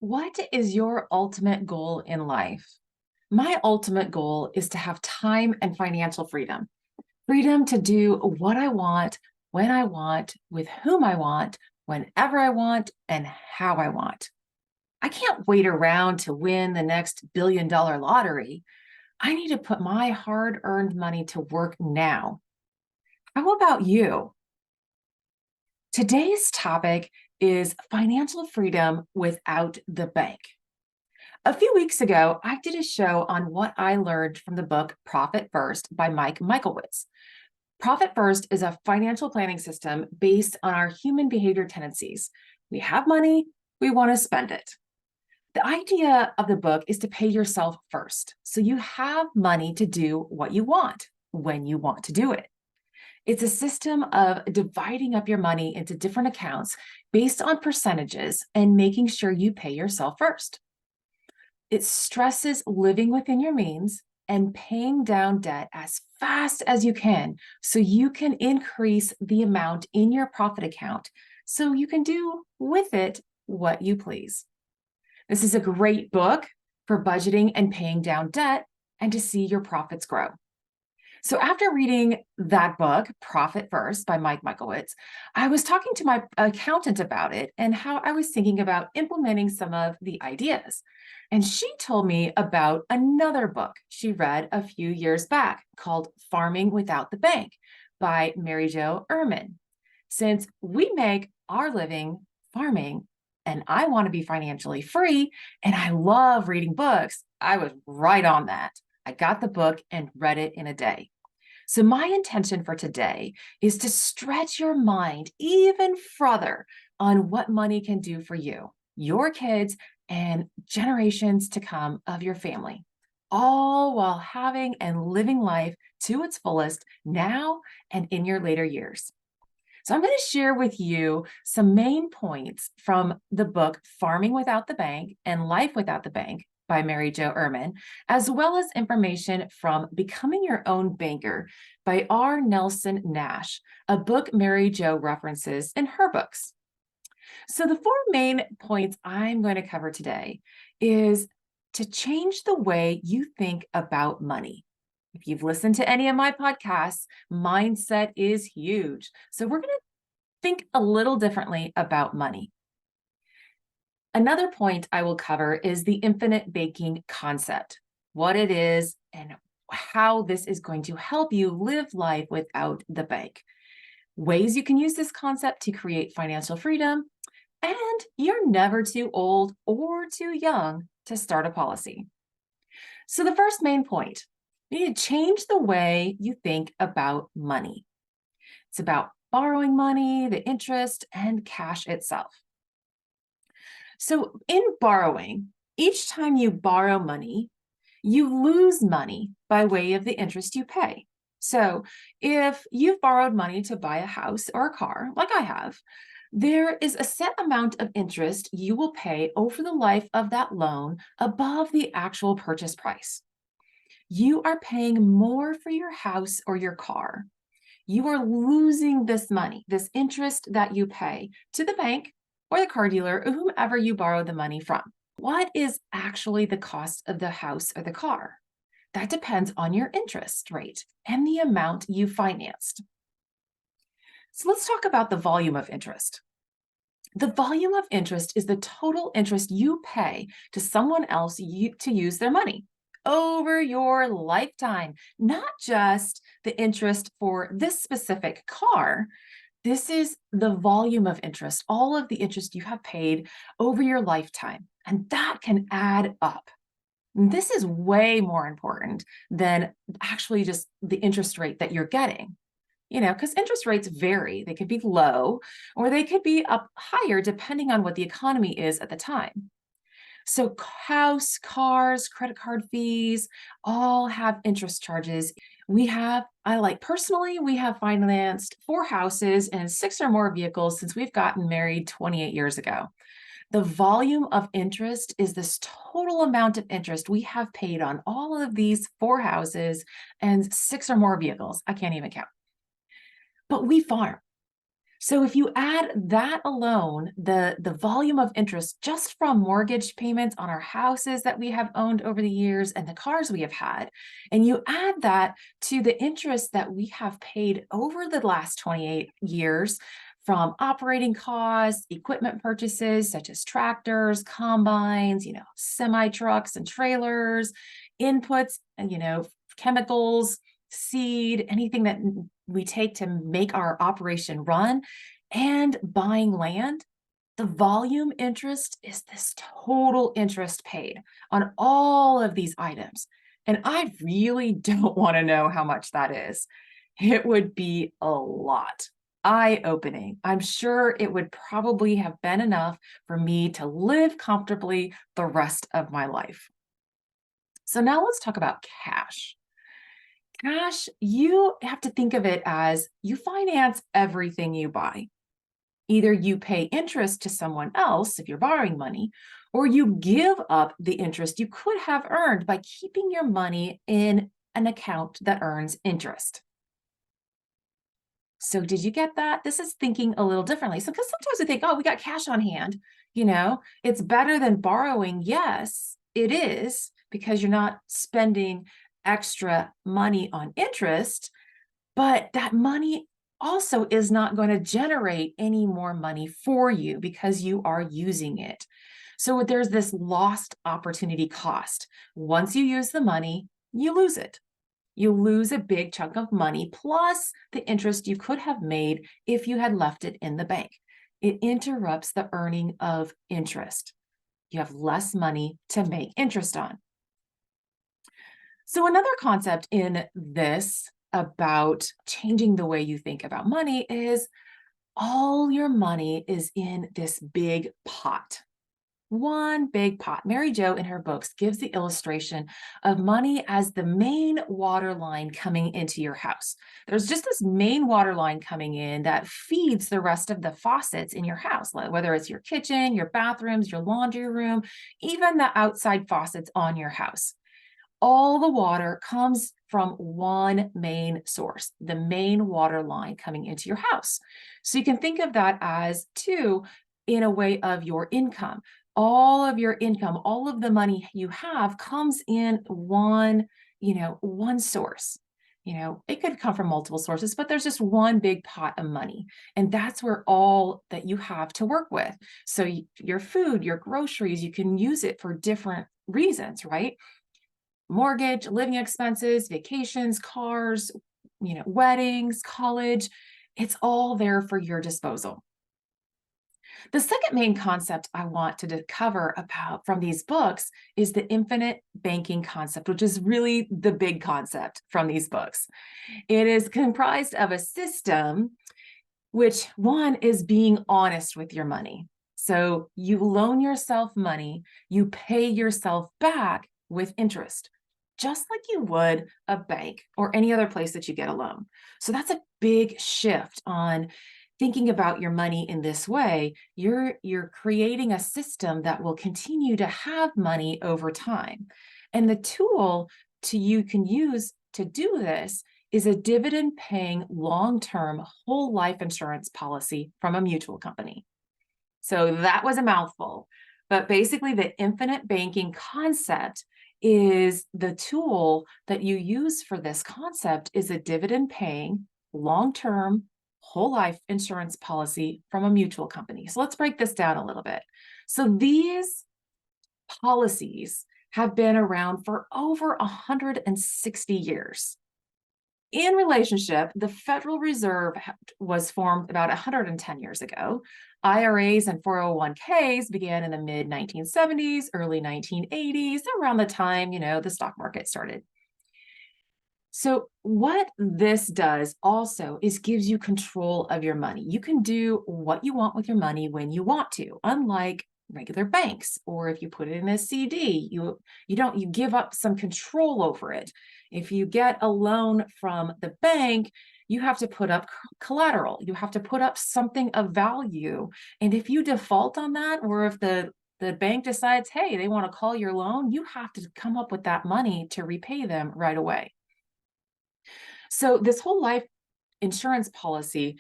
What is your ultimate goal in life? My ultimate goal is to have time and financial freedom. Freedom to do what I want, when I want, with whom I want, whenever I want, and how I want. I can't wait around to win the next billion-dollar lottery. I need to put my hard-earned money to work now. How about you? Today's topic is financial freedom without the bank. A few weeks ago, I did a show on what I learned from the book Profit First by Michalowicz. Profit First is a financial planning system based on our human behavior tendencies. We have money, we want to spend it. The idea of the book is to pay yourself first, so you have money to do what you want when you want to do it. It's a system of dividing up your money into different accounts based on percentages and making sure you pay yourself first. It stresses living within your means and paying down debt as fast as you can so you can increase the amount in your profit account so you can do with it what you please. This is a great book for budgeting and paying down debt and to see your profits grow. So after reading that book, Profit First by Michalowicz, I was talking to my accountant about it and how I was thinking about implementing some of the ideas. And she told me about another book she read a few years back called Farming Without the Bank by Mary Jo Irmen. Since we make our living farming and I want to be financially free and I love reading books, I was right on that. I got the book and read it in a day. So my intention for today is to stretch your mind even further on what money can do for you, your kids, and generations to come of your family, all while having and living life to its fullest now and in your later years. So I'm going to share with you some main points from the book Farming Without the Bank and Life Without the Bank by Mary Jo Irmen, as well as information from Becoming Your Own Banker by R. Nelson Nash, a book Mary Jo references in her books. So the four main points I'm going to cover today is to change the way you think about money. If you've listened to any of my podcasts, mindset is huge. So we're going to think a little differently about money. Another point I will cover is the infinite banking concept, what it is and how this is going to help you live life without the bank. Ways you can use this concept to create financial freedom, and you're never too old or too young to start a policy. So the first main point, you need to change the way you think about money. It's about borrowing money, the interest, and cash itself. So in borrowing, each time you borrow money, you lose money by way of the interest you pay. So if you've borrowed money to buy a house or a car, like I have, there is a set amount of interest you will pay over the life of that loan above the actual purchase price. You are paying more for your house or your car. You are losing this money, this interest that you pay to the bank or the car dealer or whomever you borrow the money from. What is actually the cost of the house or the car? That depends on your interest rate and the amount you financed. So let's talk about the volume of interest. The volume of interest is the total interest you pay to someone else to use their money over your lifetime, not just the interest for this specific car. This is the volume of interest, all of the interest you have paid over your lifetime, and that can add up. And this is way more important than actually just the interest rate that you're getting, because interest rates vary. They could be low or they could be up higher depending on what the economy is at the time. So house, cars, credit card fees, all have interest charges. We have financed 4 houses and 6 or more vehicles since we've gotten married 28 years ago. The volume of interest is this total amount of interest we have paid on all of these 4 houses and 6 or more vehicles. I can't even count. But we farm. So if you add that alone, the volume of interest just from mortgage payments on our houses that we have owned over the years and the cars we have had, and you add that to the interest that we have paid over the last 28 years from operating costs, equipment purchases such as tractors, combines, semi trucks and trailers, inputs, and chemicals, seed, anything that we take to make our operation run, and buying land, the volume interest is this total interest paid on all of these items. And I really don't want to know how much that is. It would be a lot. Eye-opening. I'm sure it would probably have been enough for me to live comfortably the rest of my life. So now let's talk about cash. Cash, you have to think of it as you finance everything you buy. Either you pay interest to someone else if you're borrowing money, or you give up the interest you could have earned by keeping your money in an account that earns interest. So did you get that? This is thinking a little differently. So because sometimes we think, oh, we got cash on hand, it's better than borrowing. Yes, it is, because you're not spending extra money on interest, but that money also is not going to generate any more money for you because you are using it. So there's this lost opportunity cost. Once you use the money, you lose it. You lose a big chunk of money plus the interest you could have made if you had left it in the bank. It interrupts the earning of interest. You have less money to make interest on. So another concept in this about changing the way you think about money is all your money is in this big pot. One big pot. Mary Jo in her books gives the illustration of money as the main water line coming into your house. There's just this main water line coming in that feeds the rest of the faucets in your house, whether it's your kitchen, your bathrooms, your laundry room, even the outside faucets on your house. All the water comes from one main source, the main water line coming into your house. So you can think of that as too, in a way of your income. All of your income, all of the money you have comes in one source. It could come from multiple sources, but there's just one big pot of money. And that's where all that you have to work with. So your food, your groceries, you can use it for different reasons, right? Mortgage, living expenses, vacations, cars, weddings, college, it's all there for your disposal. The second main concept I want to cover about from these books is the infinite banking concept, which is really the big concept from these books. It is comprised of a system which one is being honest with your money. So you loan yourself money, you pay yourself back with interest, just like you would a bank or any other place that you get a loan. So that's a big shift on thinking about your money in this way. You're creating a system that will continue to have money over time. And the tool you can use to do this is a dividend paying long-term whole life insurance policy from a mutual company. So that was a mouthful, but basically the infinite banking concept is the tool that you use for this concept is a dividend paying long-term whole life insurance policy from a mutual company. So let's break this down a little bit. So these policies have been around for over 160 years. In relationship, the Federal Reserve was formed about 110 years ago. IRAs and 401ks began in the mid 1970s, early 1980s, around the time, the stock market started. So what this does also is gives you control of your money. You can do what you want with your money when you want to, unlike regular banks, or if you put it in a CD, you give up some control over it. If you get a loan from the bank, you have to put up collateral. You have to put up something of value. And if you default on that, or if the bank decides, hey, they want to call your loan, you have to come up with that money to repay them right away. So this whole life insurance policy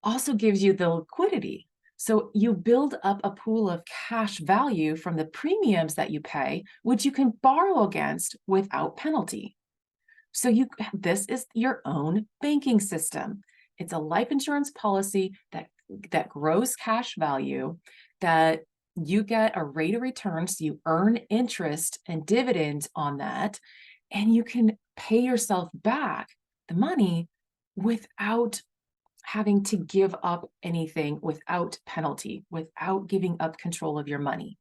also gives you the liquidity. So you build up a pool of cash value from the premiums that you pay, which you can borrow against without penalty. So this is your own banking system. It's a life insurance policy that grows cash value, that you get a rate of return, so you earn interest and dividends on that, and you can pay yourself back the money without having to give up anything, without penalty, without giving up control of your money.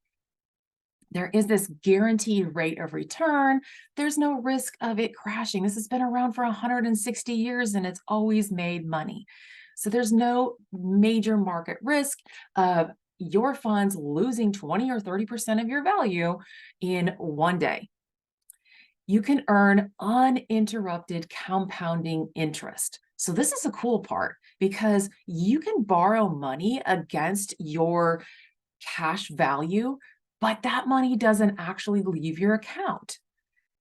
There is this guaranteed rate of return. There's no risk of it crashing. This has been around for 160 years and it's always made money. So there's no major market risk of your funds losing 20 or 30% of your value in one day. You can earn uninterrupted compounding interest. So this is a cool part because you can borrow money against your cash value, but that money doesn't actually leave your account.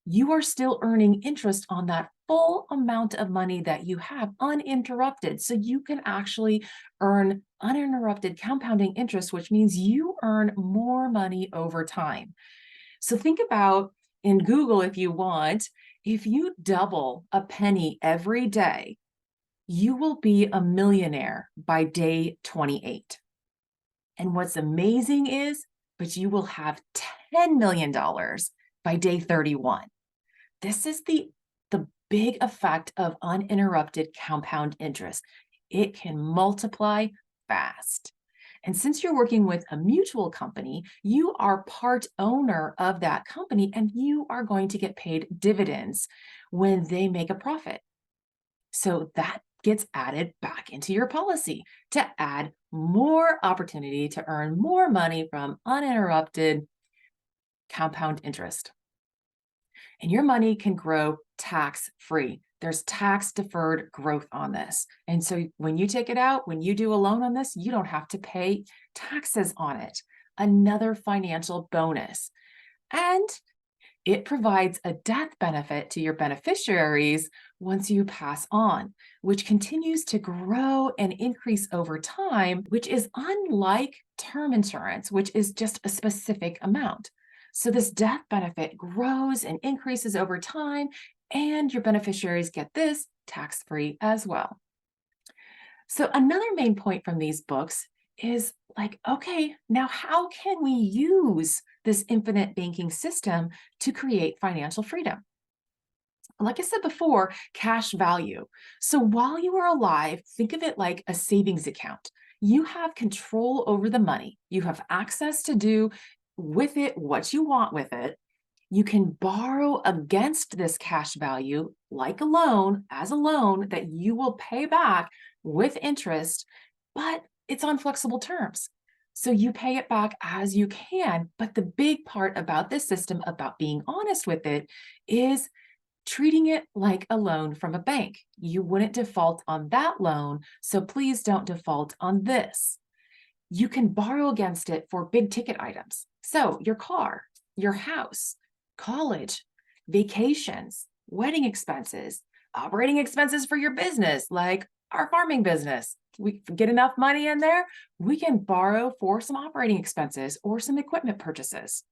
You are still earning interest on that full amount of money that you have uninterrupted. So you can actually earn uninterrupted compounding interest, which means you earn more money over time. So think about in Google, if you want, if you double a penny every day, you will be a millionaire by day 28. And what's amazing is, but you will have $10 million by day 31. This is the big effect of uninterrupted compound interest. It can multiply fast. And since you're working with a mutual company, you are part owner of that company and you are going to get paid dividends when they make a profit. So that gets added back into your policy to add more opportunity to earn more money from uninterrupted compound interest. And your money can grow tax-free. There's tax-deferred growth on this. And so when you take it out, when you do a loan on this, you don't have to pay taxes on it. Another financial bonus. And it provides a death benefit to your beneficiaries once you pass on, which continues to grow and increase over time, which is unlike term insurance, which is just a specific amount. So this death benefit grows and increases over time, and your beneficiaries get this tax-free as well. So another main point from these books is like, okay, now how can we use this infinite banking system to create financial freedom? Like I said before, cash value. So while you are alive, think of it like a savings account. You have control over the money. You have access to do with it what you want with it. You can borrow against this cash value like a loan, as a loan that you will pay back with interest, but it's on flexible terms. So you pay it back as you can. But the big part about this system, about being honest with it, is treating it like a loan from a bank. You wouldn't default on that loan, so please don't default on this. You can borrow against it for big ticket items. So your car, your house, college, vacations, wedding expenses, operating expenses for your business, like our farming business. We get enough money in there, we can borrow for some operating expenses or some equipment purchases.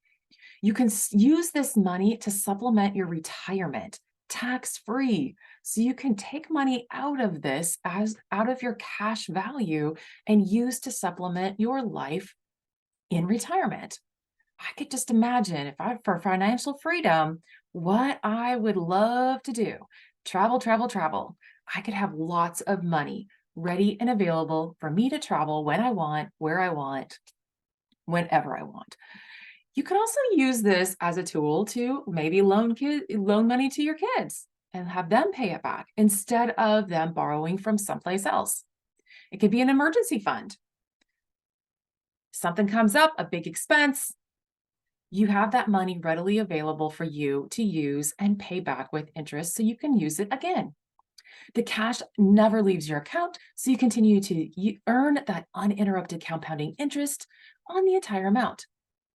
You can use this money to supplement your retirement tax-free. So you can take money out of this out of your cash value and use to supplement your life in retirement. I could just imagine for financial freedom, what I would love to do. Travel, travel, travel. I could have lots of money ready and available for me to travel when I want, where I want, whenever I want. You can also use this as a tool to maybe loan money to your kids and have them pay it back instead of them borrowing from someplace else. It could be an emergency fund. Something comes up, a big expense, you have that money readily available for you to use and pay back with interest so you can use it again. The cash never leaves your account, so you continue to earn that uninterrupted compounding interest on the entire amount.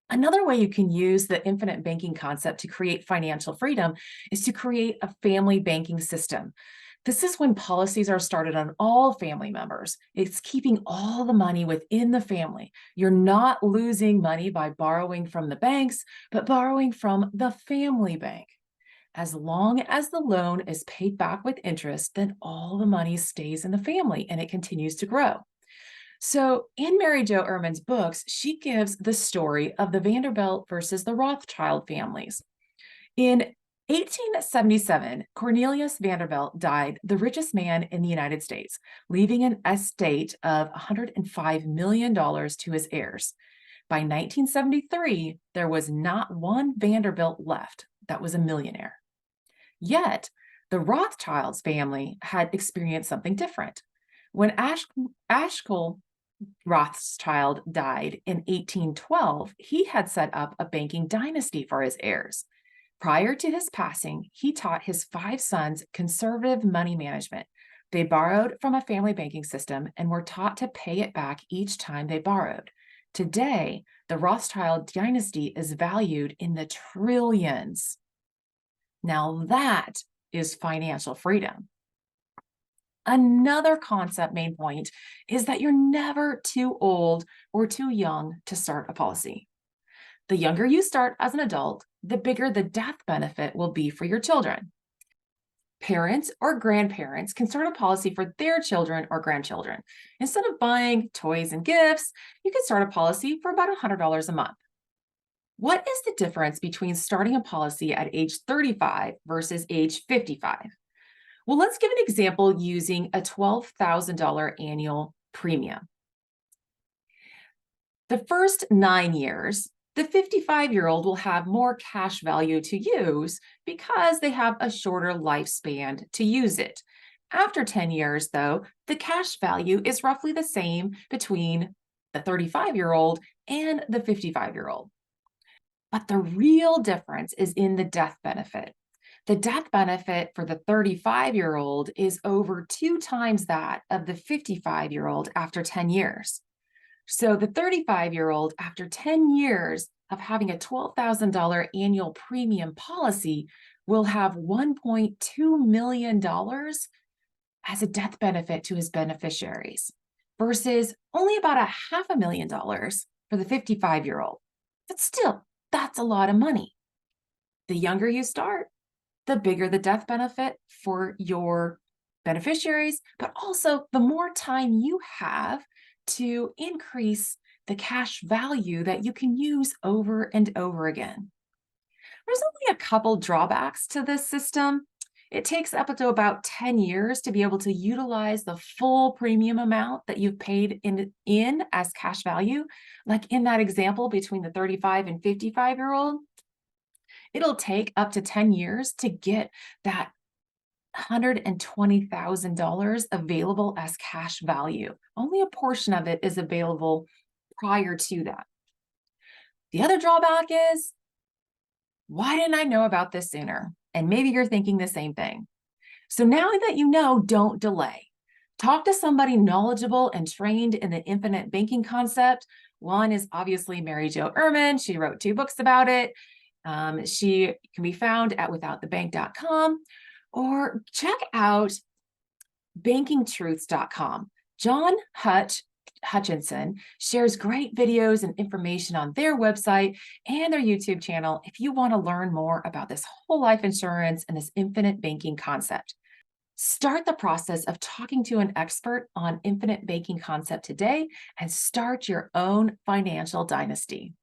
Another way you can use the infinite banking concept to create financial freedom is to create a family banking system. This is when policies are started on all family members. It's keeping all the money within the family. You're not losing money by borrowing from the banks, but borrowing from the family bank. As long as the loan is paid back with interest, then all the money stays in the family and it continues to grow. So, in Mary Jo Irmen's books, she gives the story of the Vanderbilt versus the Rothschild families. In 1877, Cornelius Vanderbilt died, the richest man in the United States, leaving an estate of $105 million to his heirs. By 1973, there was not one Vanderbilt left that was a millionaire. Yet, the Rothschilds family had experienced something different. When Ashkel Rothschild died in 1812, he had set up a banking dynasty for his heirs. Prior to his passing, he taught his 5 sons conservative money management. They borrowed from a family banking system and were taught to pay it back each time they borrowed. Today, the Rothschild dynasty is valued in the trillions. Now that is financial freedom. Another concept main point is that you're never too old or too young to start a policy. The younger you start as an adult, the bigger the death benefit will be for your children. Parents or grandparents can start a policy for their children or grandchildren. Instead of buying toys and gifts, you can start a policy for about $100 a month. What is the difference between starting a policy at age 35 versus age 55? Well, let's give an example using a $12,000 annual premium. The first 9 years, the 55-year-old will have more cash value to use because they have a shorter lifespan to use it. After 10 years, though, the cash value is roughly the same between the 35-year-old and the 55-year-old. But the real difference is in the death benefit. The death benefit for the 35-year-old is over 2 times that of the 55-year-old after 10 years. So the 35-year-old, after 10 years of having a $12,000 annual premium policy, will have $1.2 million as a death benefit to his beneficiaries, versus only about $500,000 for the 55-year-old. But still, that's a lot of money. The younger you start, the bigger the death benefit for your beneficiaries, but also the more time you have to increase the cash value that you can use over and over again. There's only a couple drawbacks to this system. It takes up to about 10 years to be able to utilize the full premium amount that you've paid in as cash value. Like in that example between the 35 and 55-year-old, it'll take up to 10 years to get that $120,000 available as cash value. Only a portion of it is available prior to that. The other drawback is, why didn't I know about this sooner? And maybe you're thinking the same thing. So now that you know, don't delay. Talk to somebody knowledgeable and trained in the infinite banking concept. One is obviously Mary Jo Irmen. She wrote 2 books about it. She can be found at withoutthebank.com. Or check out bankingtruths.com. John Hutchinson shares great videos and information on their website and their YouTube channel if you want to learn more about this whole life insurance and this infinite banking concept. Start the process of talking to an expert on infinite banking concept today and start your own financial dynasty.